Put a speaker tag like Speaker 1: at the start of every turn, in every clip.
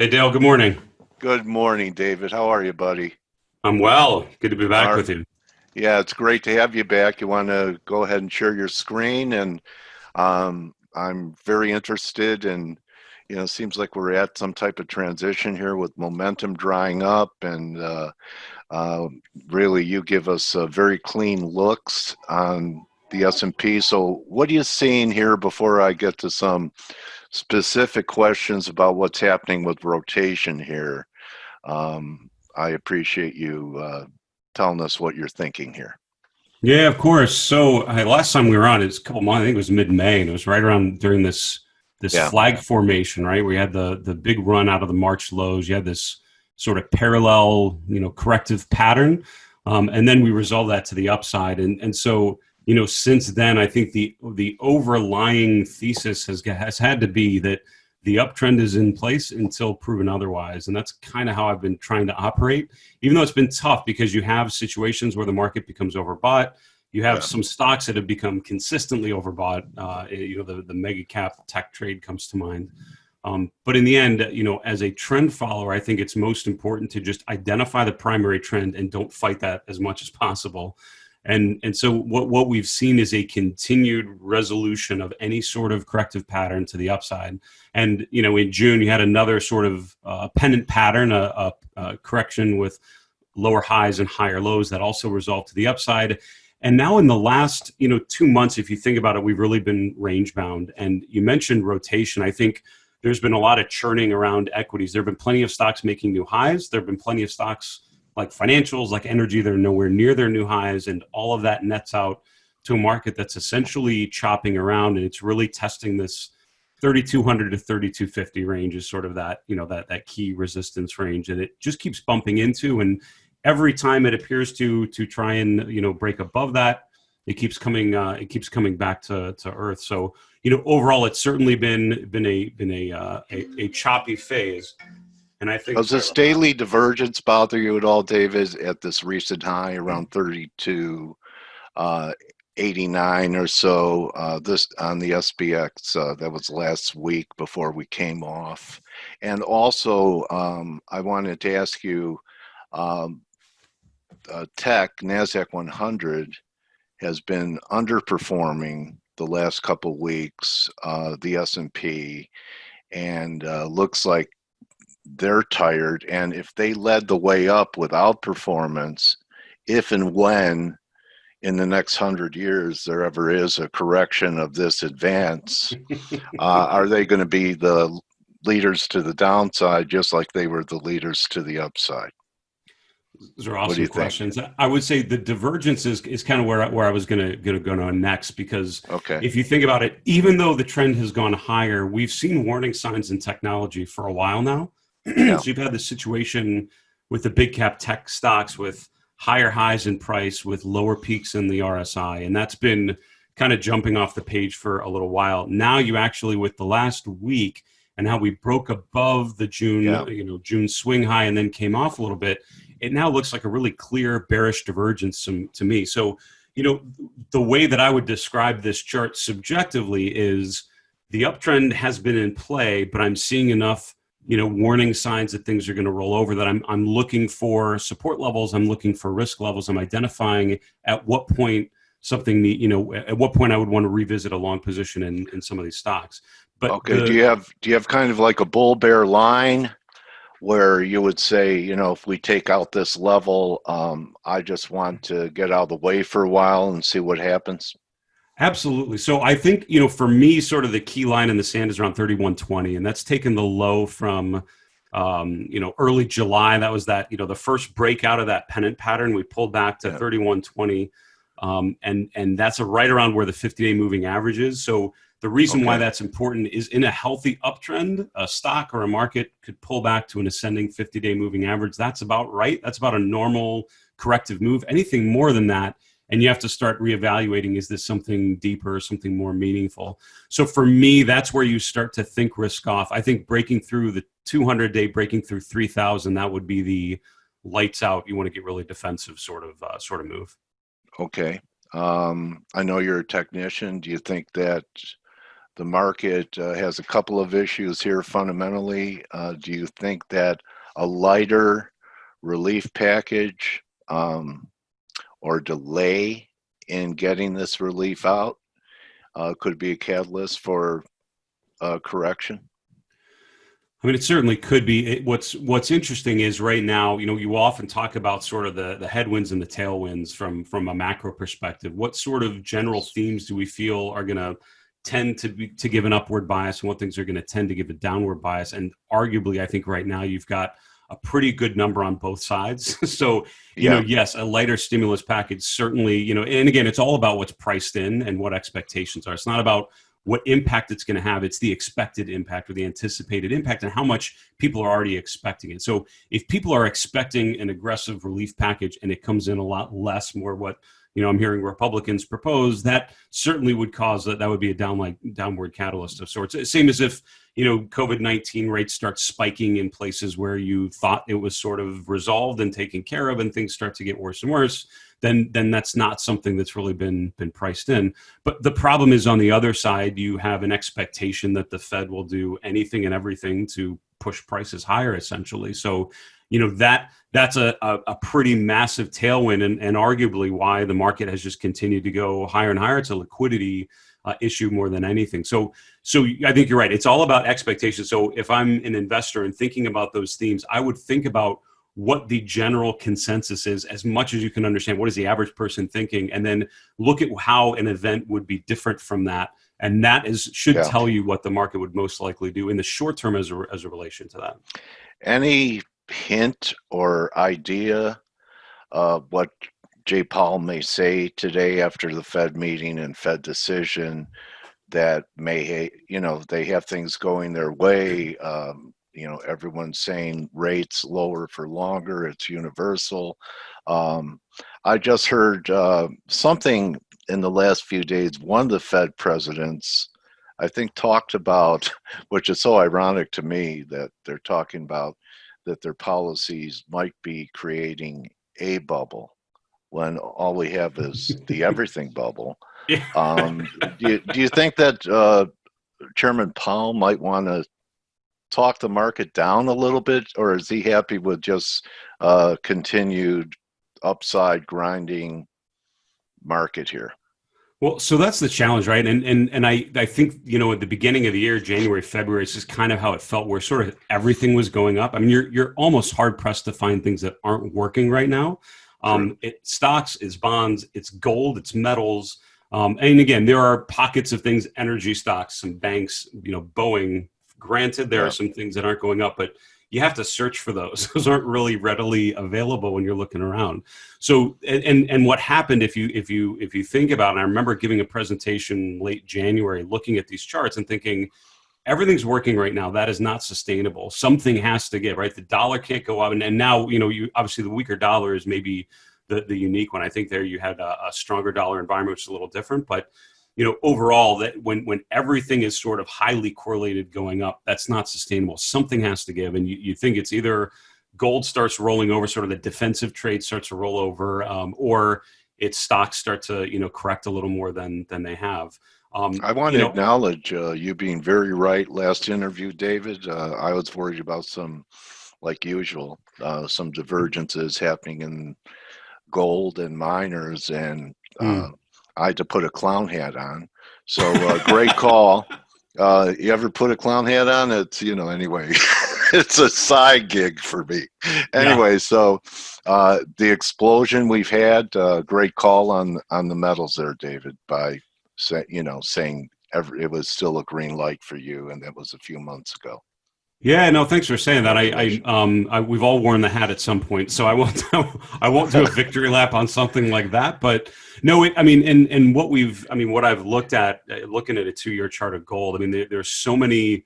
Speaker 1: Hey Dale, good morning.
Speaker 2: Good morning, David. How are you, buddy?
Speaker 1: I'm well. Good to be back
Speaker 2: Are
Speaker 1: with you.
Speaker 2: Yeah, it's great to have you back. You want to go ahead and share your screen, and I'm very interested in, it seems like we're at some type of transition here with momentum drying up, and uh, really you give us very clean looks on the S&P. So, what are you seeing here before I get to some specific questions about what's happening with rotation here? I appreciate you telling us what you're thinking here.
Speaker 1: Yeah, of course. So last time we were on, it's a couple months. I think it was mid-May, and it was right around during this
Speaker 2: Yeah,
Speaker 1: flag formation, right? We had the big run out of the March lows. You had this sort of parallel, corrective pattern, and then we resolved that to the upside. And so since then, I think the overlying thesis has had to be that the uptrend is in place until proven otherwise, and that's kind of how I've been trying to operate, even though it's been tough because you have situations where the market becomes overbought. You have
Speaker 2: yeah.
Speaker 1: some stocks that have become consistently overbought. The mega cap tech trade comes to mind. But in the end, as a trend follower, I think it's most important to just identify the primary trend and don't fight that as much as possible. And so what we've seen is a continued resolution of any sort of corrective pattern to the upside. And in June you had another sort of pennant pattern, a correction with lower highs and higher lows that also resolved to the upside. And now in the last 2 months, if you think about it, we've really been range bound. And you mentioned rotation. I think there's been a lot of churning around equities. There have been plenty of stocks making new highs. There have been plenty of stocks like financials, like energy, they're nowhere near their new highs, and all of that nets out to a market that's essentially chopping around, and it's really testing this 3,200 to 3,250 range is sort of that that key resistance range, and it just keeps bumping into, and every time it appears to try and break above that, it keeps coming back to earth. So overall, it's certainly been a choppy phase, and I think
Speaker 2: Does
Speaker 1: sorry
Speaker 2: this
Speaker 1: about that.
Speaker 2: daily divergence bother you at all, David, at this recent high around 32, 89 or so, this on the SPX, that was last week before we came off. And also, I wanted to ask you, um, tech, NASDAQ 100 has been underperforming the last couple weeks, the S&P, and looks like they're tired. And if they led the way up without performance, if and when in the next 100 years there ever is a correction of this advance, are they going to be the leaders to the downside just like they were the leaders to the upside?
Speaker 1: Those are
Speaker 2: What do
Speaker 1: awesome
Speaker 2: you think?
Speaker 1: questions. I would say the divergence is kind of where I was gonna go on next, because
Speaker 2: Okay.
Speaker 1: if you think about it, even though the trend has gone higher, we've seen warning signs in technology for a while now. So
Speaker 2: Yeah.
Speaker 1: you've had this situation with the big cap tech stocks with higher highs in price with lower peaks in the RSI, and that's been kind of jumping off the page for a little while. Now you actually, with the last week and how we broke above the
Speaker 2: Yeah.
Speaker 1: June swing high and then came off a little bit, it now looks like a really clear bearish divergence to me. So, the way that I would describe this chart subjectively is the uptrend has been in play, but I'm seeing enough, warning signs that things are going to roll over, that I'm looking for support levels. I'm looking for risk levels. I'm identifying at what point at what point I would want to revisit a long position in some of these stocks. But
Speaker 2: Okay. Do you have kind of like a bull bear line where you would say, if we take out this level, I just want to get out of the way for a while and see what happens?
Speaker 1: Absolutely. So I think, for me, sort of the key line in the sand is around 3120, and that's taken the low from, early July. That was the first breakout of that pennant pattern. We pulled back to
Speaker 2: Yeah.
Speaker 1: 3120, and that's right around where the 50-day moving average is. So the reason why
Speaker 2: Okay.
Speaker 1: that's important is in a healthy uptrend, a stock or a market could pull back to an ascending 50-day moving average. That's about right. That's about a normal corrective move. Anything more than that, and you have to start reevaluating, is this something deeper, something more meaningful? So for me, that's where you start to think risk off. I think breaking through the 200-day, breaking through 3,000, that would be the lights out. You want to get really defensive sort of move.
Speaker 2: Okay. I know you're a technician. Do you think that the market has a couple of issues here fundamentally. Do you think that a lighter relief package or delay in getting this relief out could be a catalyst for correction?
Speaker 1: I mean, it certainly could be. What's interesting is right now, you often talk about sort of the headwinds and the tailwinds from a macro perspective. What sort of general themes do we feel are going to tend to give an upward bias, and what things are going to tend to give a downward bias? And arguably, I think right now you've got a pretty good number on both sides. So, yes, a lighter stimulus package certainly, and again, it's all about what's priced in and what expectations are. It's not about what impact it's going to have. It's the expected impact or the anticipated impact and how much people are already expecting it. So if people are expecting an aggressive relief package and it comes in a lot less, more what I'm hearing Republicans propose, that certainly would cause that would be a downward catalyst of sorts. Same as if COVID-19 rates start spiking in places where you thought it was sort of resolved and taken care of, and things start to get worse and worse. Then that's not something that's really been priced in. But the problem is on the other side, you have an expectation that the Fed will do anything and everything to push prices higher, essentially. So, that's a pretty massive tailwind, and arguably why the market has just continued to go higher and higher. It's a liquidity issue more than anything. So I think you're right. It's all about expectations. So if I'm an investor and thinking about those themes, I would think about what the general consensus is as much as you can understand. What is the average person thinking? And then look at how an event would be different from that. And that should tell you what the market would most likely do in the short term as a relation to that.
Speaker 2: Any hint or idea of what Jay Powell may say today after the Fed meeting and Fed decision that may, they have things going their way? Everyone's saying rates lower for longer. It's universal. I just heard something in the last few days. One of the Fed presidents, I think, talked about, which is so ironic to me that they're talking about that their policies might be creating a bubble when all we have is the everything bubble. Do you think that Chairman Powell might want to talk the market down a little bit, or is he happy with just continued upside grinding market here?
Speaker 1: Well, so that's the challenge, right? And I think, at the beginning of the year, January, February, it's just kind of how it felt, where sort of everything was going up. I mean, you're almost hard pressed to find things that aren't working right now. It's stocks, it's bonds, it's gold, it's metals. And again, there are pockets of things, energy stocks, some banks, Boeing. Granted, there are some things that aren't going up, but you have to search for those. Those aren't really readily available when you're looking around. So, and what happened, if you think about it, I remember giving a presentation late January, looking at these charts and thinking, everything's working right now. That is not sustainable. Something has to give, right? The dollar can't go up, and now you obviously the weaker dollar is maybe the unique one. I think there you had a stronger dollar environment, which is a little different, but overall, that when everything is sort of highly correlated going up, that's not sustainable. Something has to give. And you think it's either gold starts rolling over, sort of the defensive trade starts to roll over, or its stocks start to, correct a little more than they have.
Speaker 2: I want to acknowledge you being very right. Last interview, David, I was worried about some, like usual, some divergences happening in gold and miners, and I had to put a clown hat on. So great call. You ever put a clown hat on? It's, anyway, it's a side gig for me. Anyway, so the explosion we've had, great call on the metals there, David, by saying it was still a green light for you, and that was a few months ago.
Speaker 1: Yeah, no, thanks for saying that. We've all worn the hat at some point, so I won't do a victory lap on something like that. But no, what I've looked at, looking at a 2-year chart of gold, I mean, there's so many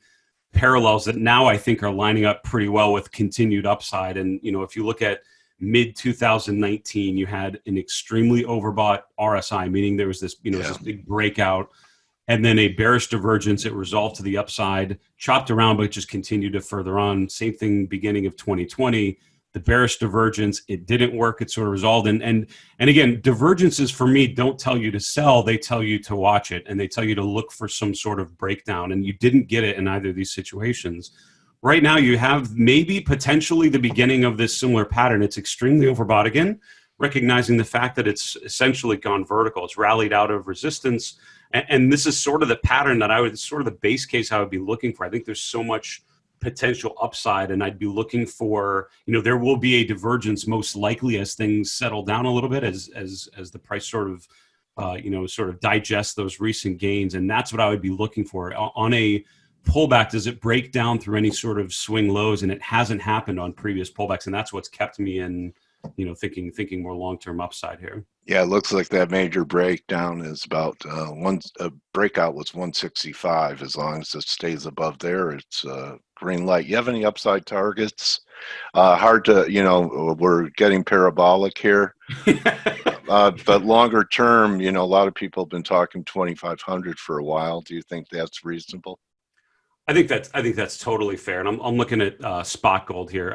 Speaker 1: parallels that now I think are lining up pretty well with continued upside. And if you look at mid 2019, you had an extremely overbought RSI, meaning there was this this big breakout. And then a bearish divergence, it resolved to the upside, chopped around, but just continued to further on. Same thing beginning of 2020. the bearish divergence. It didn't work. It sort of resolved. And again, divergences for me don't tell you to sell. They tell you to watch it, and they tell you to look for some sort of breakdown. And you didn't get it in either of these situations. Right now, you have maybe potentially the beginning of this similar pattern. It's extremely overbought again, recognizing the fact that it's essentially gone vertical. It's rallied out of resistance. And this is sort of the pattern that sort of the base case I would be looking for. I think there's so much potential upside, and I'd be looking for, there will be a divergence most likely as things settle down a little bit, as the price sort of, sort of digest those recent gains. And that's what I would be looking for on a pullback. Does it break down through any sort of swing lows? And it hasn't happened on previous pullbacks, and that's what's kept me in, thinking more long-term upside here.
Speaker 2: Yeah, it looks like that major breakdown is about breakout was 165. As long as it stays above there, it's green light. You have any upside targets? Hard to, we're getting parabolic here. But longer term, a lot of people have been talking 2,500 for a while. Do you think that's reasonable?
Speaker 1: I think that's totally fair. And I'm looking at spot gold here.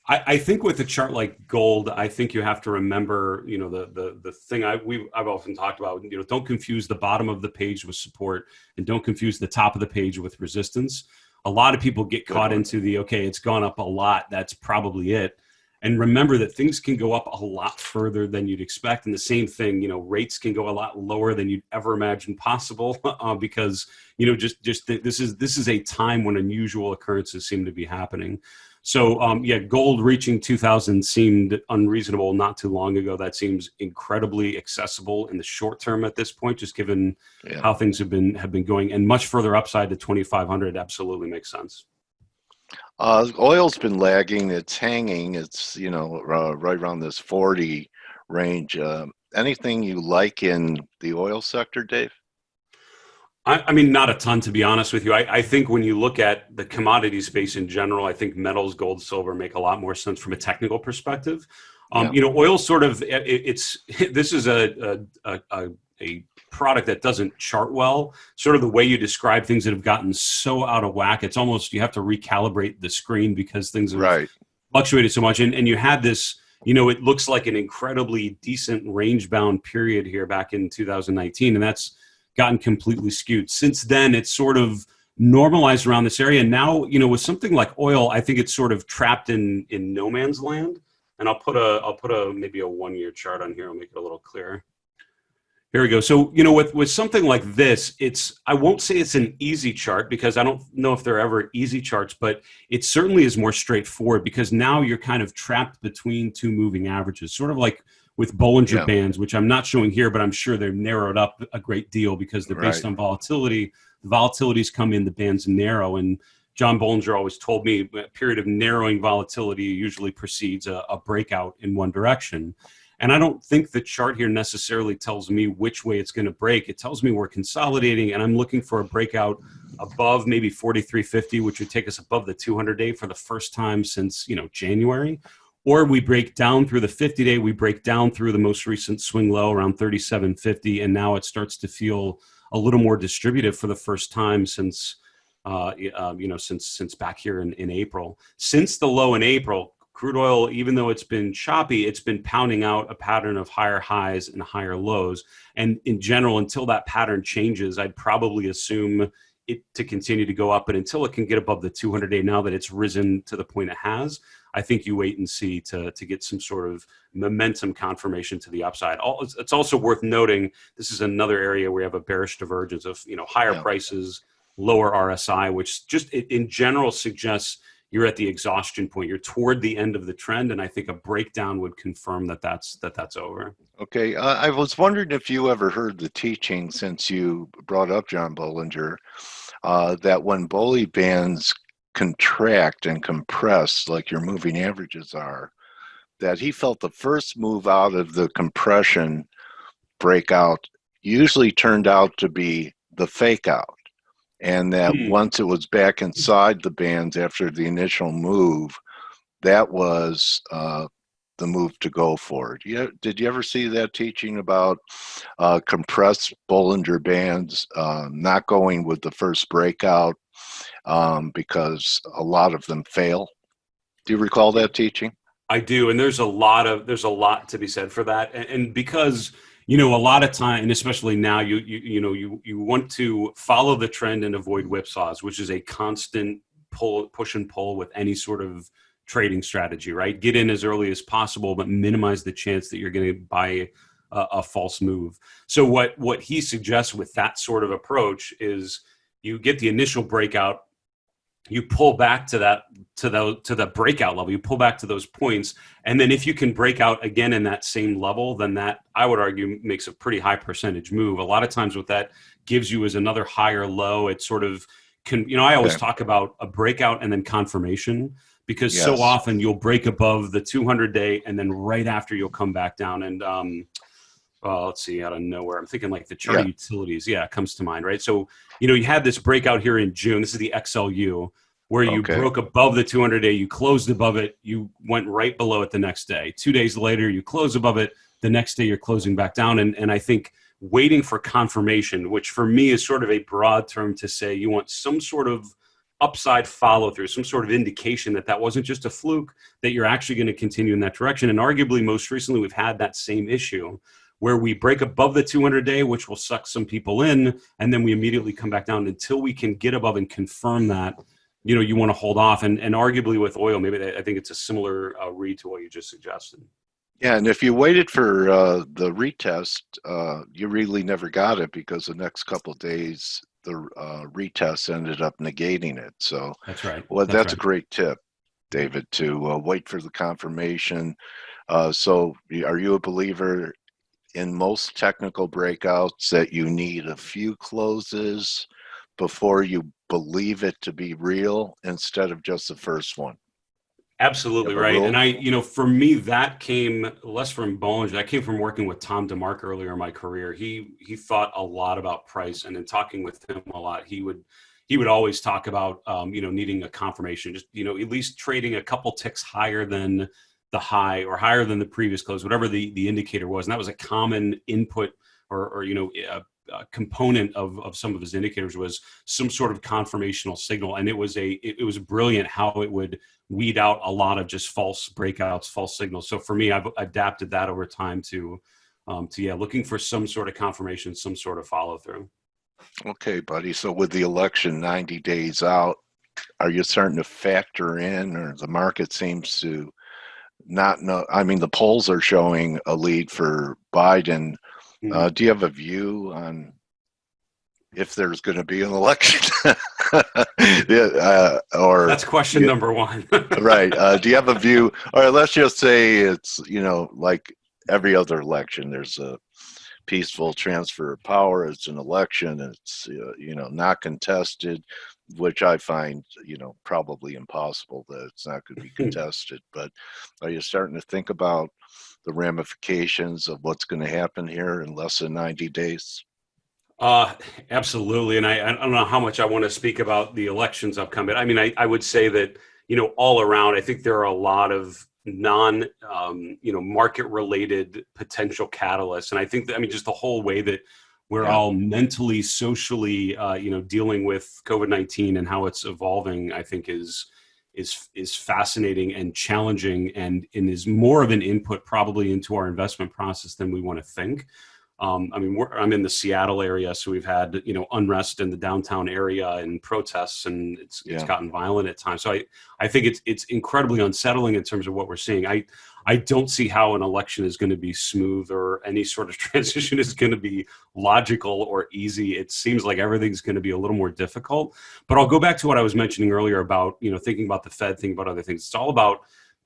Speaker 1: I think with a chart like gold, I think you have to remember, the thing I've often talked about, don't confuse the bottom of the page with support, and don't confuse the top of the page with resistance. A lot of people get caught into okay, it's gone up a lot, that's probably it. And remember that things can go up a lot further than you'd expect. And the same thing, rates can go a lot lower than you'd ever imagine possible because, this is a time when unusual occurrences seem to be happening. So, gold reaching 2,000 seemed unreasonable not too long ago. That seems incredibly accessible in the short term at this point, just given how things have been going, and much further upside to 2,500 absolutely makes sense.
Speaker 2: Oil's been lagging. It's hanging. It's, right around this 40 range. Anything you like in the oil sector, Dave?
Speaker 1: I mean, not a ton, to be honest with you. I think when you look at the commodity space in general, I think metals, gold, silver make a lot more sense from a technical perspective. Oil sort of, this is a product that doesn't chart well. Sort of the way you describe things that have gotten so out of whack, it's almost, you have to recalibrate the screen because things have fluctuated so much. And you had this, it looks like an incredibly decent range bound period here back in 2019. And that's gotten completely skewed. Since then, it's sort of normalized around this area. And now, with something like oil, I think it's sort of trapped in no man's land. And I'll put maybe a 1 year chart on here. I'll make it a little clearer. Here we go. So, with something like this, I won't say it's an easy chart because I don't know if there are ever easy charts, but it certainly is more straightforward because now you're kind of trapped between two moving averages, sort of like with Bollinger Bands, which I'm not showing here, but I'm sure they're narrowed up a great deal because they're based on volatility. The volatilities come in, the bands narrow. And John Bollinger always told me a period of narrowing volatility usually precedes a breakout in one direction. And I don't think the chart here necessarily tells me which way it's going to break. It tells me we're consolidating, and I'm looking for a breakout above maybe 43.50, which would take us above the 200-day for the first time since, January. Or we break down through the 50-day, we break down through the most recent swing low around 37.50, and now it starts to feel a little more distributive for the first time since, since back here in April. Since the low in April, crude oil, even though it's been choppy, it's been pounding out a pattern of higher highs and higher lows. And in general, until that pattern changes, I'd probably assume it to continue to go up. But until it can get above the 200-day, now that it's risen to the point it has, I think you wait and see to get some sort of momentum confirmation to the upside. It's also worth noting this is another area where you have a bearish divergence of higher prices, lower RSI, which just in general suggests you're at the exhaustion point. You're toward the end of the trend, and I think a breakdown would confirm that's over.
Speaker 2: Okay, I was wondering if you ever heard the teaching, since you brought up John Bollinger, that when Bolly bands contract and compress like your moving averages are, that he felt the first move out of the compression breakout usually turned out to be the fake out. And that once it was back inside the bands after the initial move, that was the move to go for it. Did you ever see that teaching about compressed Bollinger bands not going with the first breakout because a lot of them fail? Do you recall that teaching?
Speaker 1: I do, and there's a lot to be said for that, and because a lot of time, and especially now, you want to follow the trend and avoid whipsaws, which is a constant push and pull with any sort of trading strategy, right? Get in as early as possible, but minimize the chance that you're going to buy a false move. So what he suggests with that sort of approach is you get the initial breakout, you pull back to the breakout level, you pull back to those points, and then if you can break out again in that same level, then that, I would argue, makes a pretty high percentage move. A lot of times what that gives you is another higher low. It sort of I always talk about a breakout and then confirmation, because so often you'll break above the 200-day and then right after you'll come back down. And let's see, out of nowhere, I'm thinking like the chart utilities. Yeah, it comes to mind, right? So, you had this breakout here in June. This is the XLU, where you broke above the 200-day, you closed above it, you went right below it the next day. 2 days later, you close above it. The next day, you're closing back down. And I think waiting for confirmation, which for me is sort of a broad term to say you want some sort of upside follow through, some sort of indication that wasn't just a fluke, that you're actually going to continue in that direction. And arguably, most recently, we've had that same issue where we break above the 200-day, which will suck some people in, and then we immediately come back down. Until we can get above and confirm that, you want to hold off. And arguably with oil, maybe I think it's a similar read to what you just suggested.
Speaker 2: Yeah, and if you waited for the retest, you really never got it, because the next couple of days, the retest ended up negating it. So
Speaker 1: that's right.
Speaker 2: Well, that's a great tip, David, to wait for the confirmation. So are you a believer in most technical breakouts that you need a few closes before you believe it to be real instead of just the first one?
Speaker 1: Absolutely right. And for me, that came less from Bollinger. That came from working with Tom DeMark earlier in my career. He thought a lot about price, and in talking with him a lot, he would always talk about needing a confirmation, just at least trading a couple ticks higher than the high or higher than the previous close, whatever the indicator was. And that was a common input or a component of some of his indicators was some sort of confirmational signal. And it was brilliant how it would weed out a lot of just false breakouts, false signals. So for me, I've adapted that over time to looking for some sort of confirmation, some sort of follow through.
Speaker 2: Okay, buddy. So with the election 90 days out, are you starting to factor in, or the market seems to not know? I mean, the polls are showing a lead for Biden. Do you have a view on if there's going to be an election? Or
Speaker 1: that's question number one.
Speaker 2: Right. Do you have a view? Or let's just say it's, like every other election, there's a peaceful transfer of power. It's an election. It's, not contested, which I find, probably impossible that it's not going to be contested. But are you starting to think about the ramifications of what's going to happen here in less than 90 days?
Speaker 1: Absolutely. And I don't know how much I want to speak about the elections upcoming. I mean, I would say that, all around, I think there are a lot of market related potential catalysts. And I think that, just the whole way that we're all mentally, socially, dealing with COVID-19 and how it's evolving, I think is fascinating and challenging, and is more of an input probably into our investment process than we want to think. I'm in the Seattle area, so we've had unrest in the downtown area and protests, and it's gotten violent at times. So I think it's incredibly unsettling in terms of what we're seeing. I don't see how an election is going to be smooth, or any sort of transition is going to be logical or easy. It seems like everything's going to be a little more difficult. But I'll go back to what I was mentioning earlier about thinking about the Fed, thinking about other things.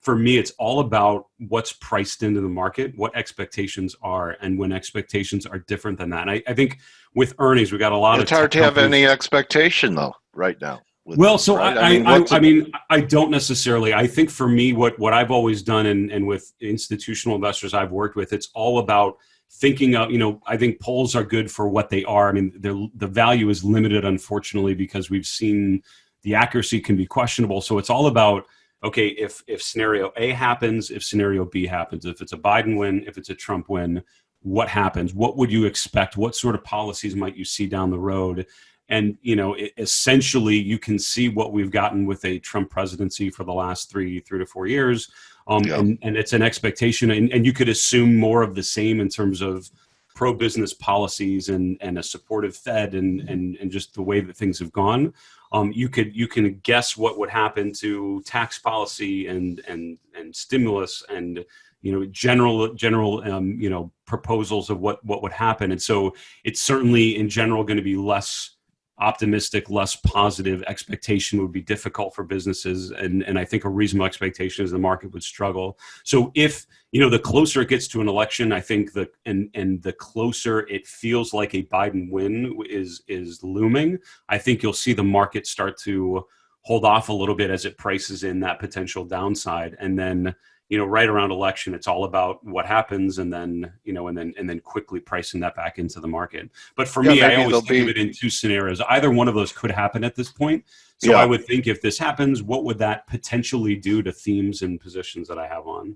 Speaker 1: For me, it's all about what's priced into the market, what expectations are, and when expectations are different than that. And I think with earnings, we got a lot of.
Speaker 2: It's hard to have any expectation though right now.
Speaker 1: Well, so right? I don't necessarily. I think for me, what I've always done, and with institutional investors I've worked with, it's all about thinking of, I think polls are good for what they are. I mean, the value is limited, unfortunately, because we've seen the accuracy can be questionable. So it's all about, okay, if scenario A happens, if scenario B happens, if it's a Biden win, if it's a Trump win, what happens? What would you expect? What sort of policies might you see down the road? And, essentially you can see what we've gotten with a Trump presidency for the last three to 4 years.
Speaker 2: Yeah.
Speaker 1: And it's an expectation, and you could assume more of the same in terms of pro-business policies and a supportive Fed and just the way that things have gone. You can guess what would happen to tax policy and stimulus and general proposals of what would happen. And so it's certainly in general going to be less optimistic, less positive. Expectation would be difficult for businesses, and I think a reasonable expectation is the market would struggle. So if the closer it gets to an election, I think the closer it feels like a Biden win is looming, I think you'll see the market start to hold off a little bit as it prices in that potential downside. And then right around election, it's all about what happens, and then and then quickly pricing that back into the market. But for me, I always think of it in two scenarios. Either one of those could happen at this point. So I would think, if this happens, what would that potentially do to themes and positions that I have on?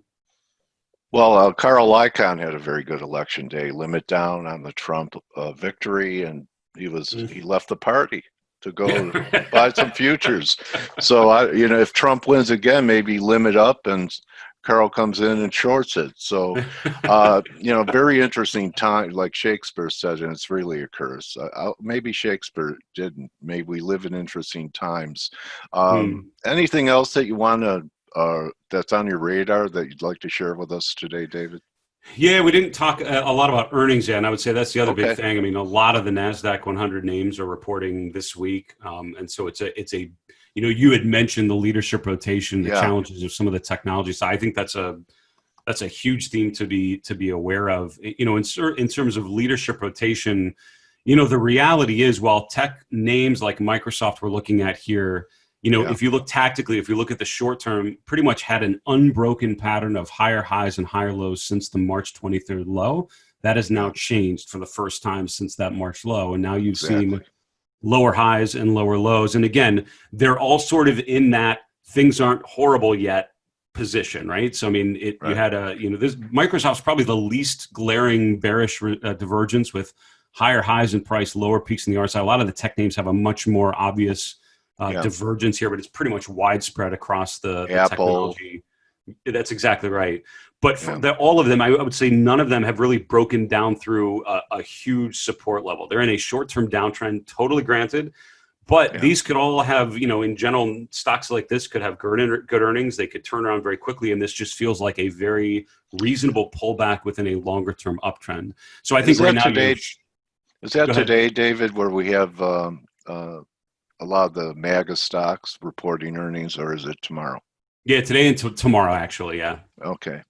Speaker 2: Well, Carl Icahn had a very good election day. Limit down on the Trump victory, and he left the party to go buy some futures. So if Trump wins again, maybe limit up, and Carl comes in and shorts it. So, very interesting time, like Shakespeare said, and it's really a curse. Maybe Shakespeare didn't. Maybe we live in interesting times. Anything else that you want to, that's on your radar that you'd like to share with us today, David?
Speaker 1: Yeah, we didn't talk a lot about earnings yet, and I would say that's the other big thing. I mean, a lot of the NASDAQ 100 names are reporting this week, and so it's a you had mentioned the leadership rotation, the challenges of some of the technology. So I think that's a huge theme to be aware of. In terms of leadership rotation, the reality is, while tech names like Microsoft we're looking at here, if you look tactically, if you look at the short term, pretty much had an unbroken pattern of higher highs and higher lows since the March 23rd low. That has now changed for the first time since that March low. And now you've seen lower highs and lower lows. And again, they're all sort of in that things aren't horrible yet position, right? So, I mean, you had this Microsoft's probably the least glaring bearish divergence, with higher highs in price, lower peaks in the RSI. A lot of the tech names have a much more obvious divergence here, but it's pretty much widespread across the technology. That's exactly right. But for all of them, I would say none of them have really broken down through a huge support level. They're in a short-term downtrend, totally granted. But these could all have, in general, stocks like this could have good earnings. They could turn around very quickly, and this just feels like a very reasonable pullback within a longer-term uptrend. So I think right now,
Speaker 2: is that today, David, where we have a lot of the MAGA stocks reporting earnings, or is it tomorrow?
Speaker 1: Yeah, today and tomorrow, actually. Yeah.
Speaker 2: Okay.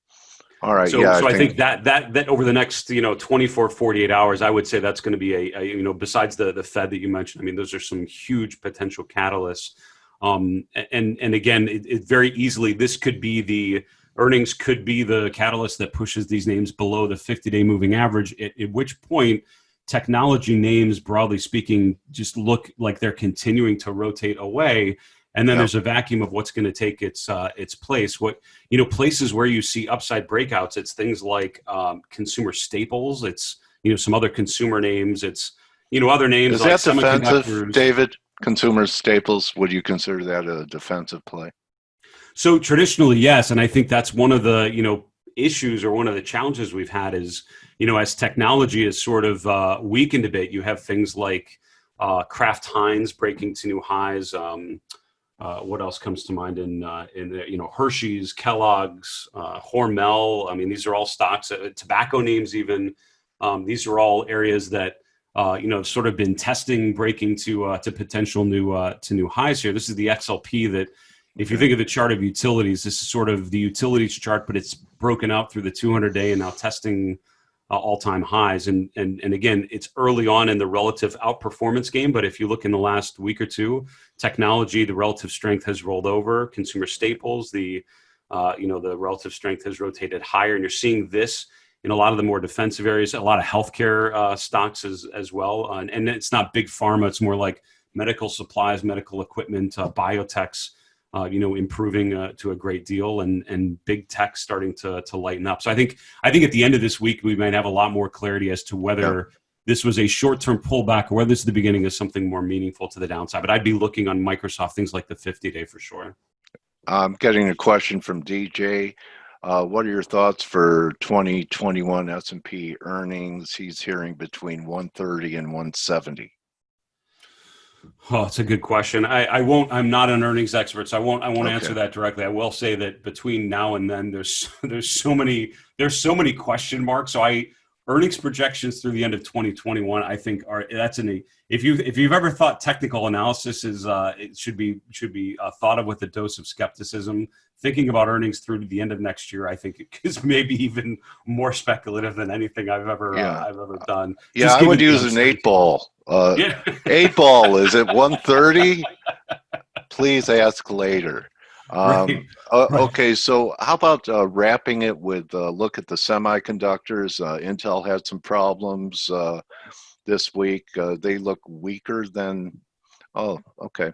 Speaker 2: All right.
Speaker 1: So I think that over the next 24, 48 hours, I would say that's going to be a besides the Fed that you mentioned. I mean, those are some huge potential catalysts. And again, it very easily, this could be the earnings could be the catalyst that pushes these names below the 50-day moving average. At which point, technology names, broadly speaking, just look like they're continuing to rotate away. And then there's a vacuum of what's going to take its place. Places where you see upside breakouts, it's things like consumer staples. It's some other consumer names. It's other names.
Speaker 2: Is that defensive, David? Consumer staples? Would you consider that a defensive play?
Speaker 1: So traditionally, yes, and I think that's one of the issues, or one of the challenges we've had is as technology is sort of weakened a bit. You have things like Kraft Heinz breaking to new highs. What else comes to mind in Hershey's, Kellogg's, Hormel? I mean, these are all stocks, tobacco names even. These are all areas that have sort of been testing, breaking to potential new highs here. This is the XLP that, if you think of the chart of utilities, this is sort of the utilities chart, but it's broken out through the 200-day and now testing all-time highs. And again, it's early on in the relative outperformance game, but if you look in the last week or two, technology, the relative strength has rolled over. Consumer staples, the relative strength has rotated higher, and you're seeing this in a lot of the more defensive areas, a lot of healthcare stocks as well. And it's not big pharma, it's more like medical supplies, medical equipment, biotechs, improving to a great deal, and big tech starting to lighten up. So I think at the end of this week, we might have a lot more clarity as to whether this was a short-term pullback or whether this is the beginning of something more meaningful to the downside. But I'd be looking on Microsoft, things like the 50-day for sure.
Speaker 2: I'm getting a question from DJ. What are your thoughts for 2021 S&P earnings? He's hearing between 130 and 170.
Speaker 1: Oh, it's a good question. I'm not an earnings expert, so I won't
Speaker 2: Okay.
Speaker 1: answer that directly. I will say that between now and then, there's so many question marks. So earnings projections through the end of 2021, I think if you've ever thought technical analysis is it should be thought of with a dose of skepticism. Thinking about earnings through to the end of next year, I think it is maybe even more speculative than anything I've ever done.
Speaker 2: Yeah, I would use an 8-ball.
Speaker 1: Yeah.
Speaker 2: 8-ball, is it 130? Please ask later.
Speaker 1: Right.
Speaker 2: Okay, so how about wrapping it with a look at the semiconductors? Intel had some problems this week. They look weaker than. Oh, okay.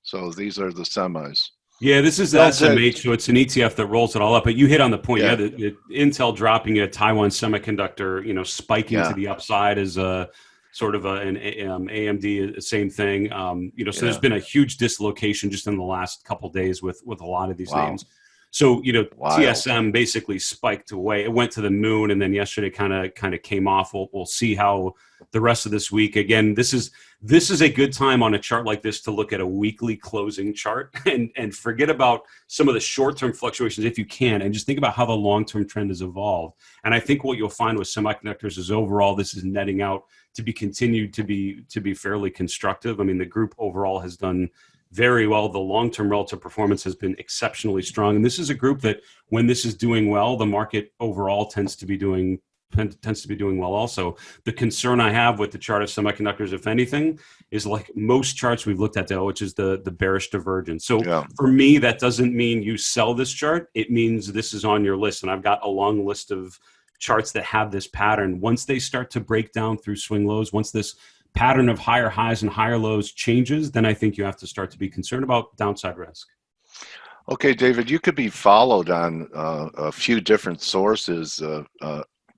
Speaker 2: So these are the semis.
Speaker 1: Yeah, this is the SMH, so it's an ETF that rolls it all up. But you hit on the point. Yeah, the Intel dropping a Taiwan Semiconductor, spiking to the upside is a sort of an AMD, same thing. So there's been a huge dislocation just in the last couple of days with a lot of these names. So TSM basically spiked away. It went to the moon, and then yesterday kind of came off. We'll see how the rest of this week. Again, this is a good time on a chart like this to look at a weekly closing chart and forget about some of the short-term fluctuations if you can, and just think about how the long-term trend has evolved. And I think what you'll find with semiconductors is overall this is netting out to be continued to be fairly constructive. I mean, the group overall has done very well. The long-term relative performance has been exceptionally strong. And this is a group that when this is doing well, the market overall tends to be doing well also. The concern I have with the chart of semiconductors, if anything, is like most charts we've looked at, Dale, which is the bearish divergence. So for me, that doesn't mean you sell this chart. It means this is on your list. And I've got a long list of charts that have this pattern. Once they start to break down through swing lows, once this pattern of higher highs and higher lows changes, then I think you have to start to be concerned about downside risk.
Speaker 2: Okay, David, you could be followed on a few different sources.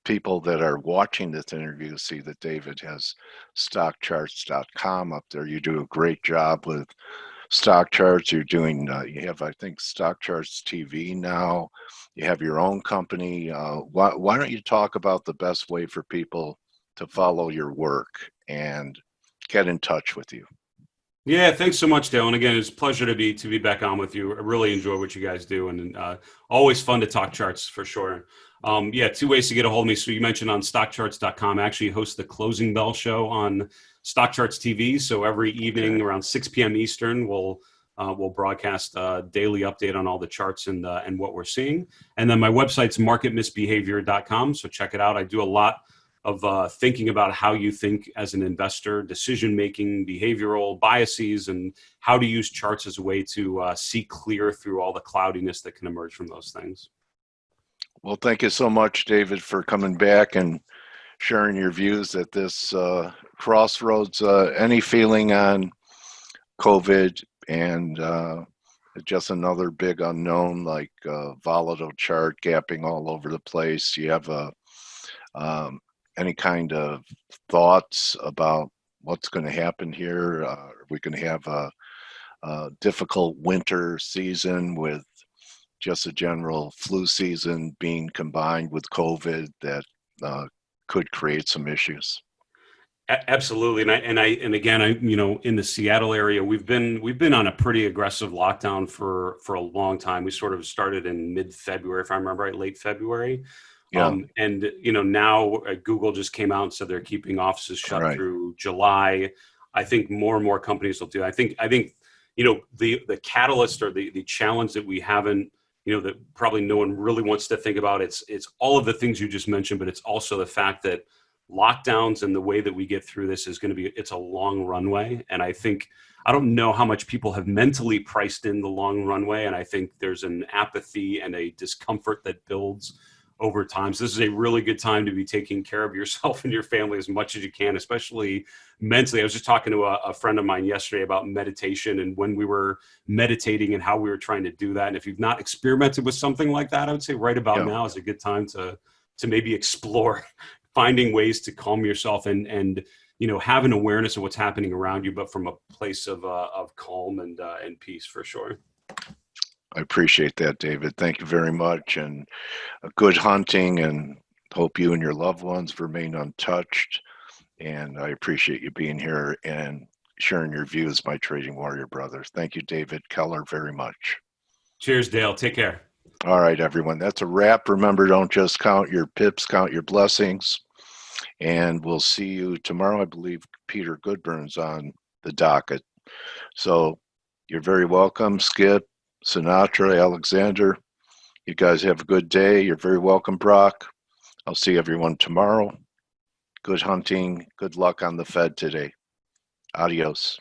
Speaker 2: People that are watching this interview see that David has stockcharts.com up there. You do a great job with stock charts. You're doing, you have, I think, Stock Charts TV now. You have your own company. Why don't you talk about the best way for people to follow your work and get in touch with you?
Speaker 1: Yeah, thanks so much, Dale. And again, it's a pleasure to be back on with you. I really enjoy what you guys do, and always fun to talk charts for sure. Two ways to get a hold of me. So you mentioned on stockcharts.com, I actually host the Closing Bell show on Stock Charts TV. So every evening around 6 p.m. Eastern, we'll broadcast a daily update on all the charts and what we're seeing. And then my website's marketmisbehavior.com. So check it out. I do a lot of thinking about how you think as an investor, decision-making, behavioral biases, and how to use charts as a way to see clear through all the cloudiness that can emerge from those things.
Speaker 2: Well, thank you so much, David, for coming back and sharing your views at this crossroads. Any feeling on COVID and just another big unknown like volatile chart gapping all over the place? You have any kind of thoughts about what's going to happen here? Are we going to have a difficult winter season with just a general flu season being combined with COVID that could create some issues?
Speaker 1: Absolutely, and again, in the Seattle area, we've been on a pretty aggressive lockdown for a long time. We sort of started in mid-February, if I remember right, late February.
Speaker 2: Yeah.
Speaker 1: And now Google just came out and said they're keeping offices shut through July. I think more and more companies will do. I think the catalyst or the challenge that we haven't, that probably no one really wants to think about. It's all of the things you just mentioned, but it's also the fact that lockdowns and the way that we get through this is going to be, it's a long runway. And I don't know how much people have mentally priced in the long runway. And I think there's an apathy and a discomfort that builds over time. So this is a really good time to be taking care of yourself and your family as much as you can, especially mentally. I was just talking to a friend of mine yesterday about meditation and when we were meditating and how we were trying to do that. And if you've not experimented with something like that, I would say right about now is a good time to maybe explore finding ways to calm yourself and have an awareness of what's happening around you, but from a place of calm and peace, for sure.
Speaker 2: I appreciate that, David. Thank you very much, and a good hunting, and hope you and your loved ones remain untouched. And I appreciate you being here and sharing your views, my trading warrior brothers. Thank you, David Keller, very much.
Speaker 1: Cheers, Dale. Take care.
Speaker 2: All right, everyone. That's a wrap. Remember, don't just count your pips, count your blessings. And we'll see you tomorrow. I believe Peter Goodburn's on the docket. So you're very welcome, Skip, Sinatra, Alexander. You guys have a good day. You're very welcome, Brock. I'll see everyone tomorrow. Good hunting. Good luck on the Fed today. Adios.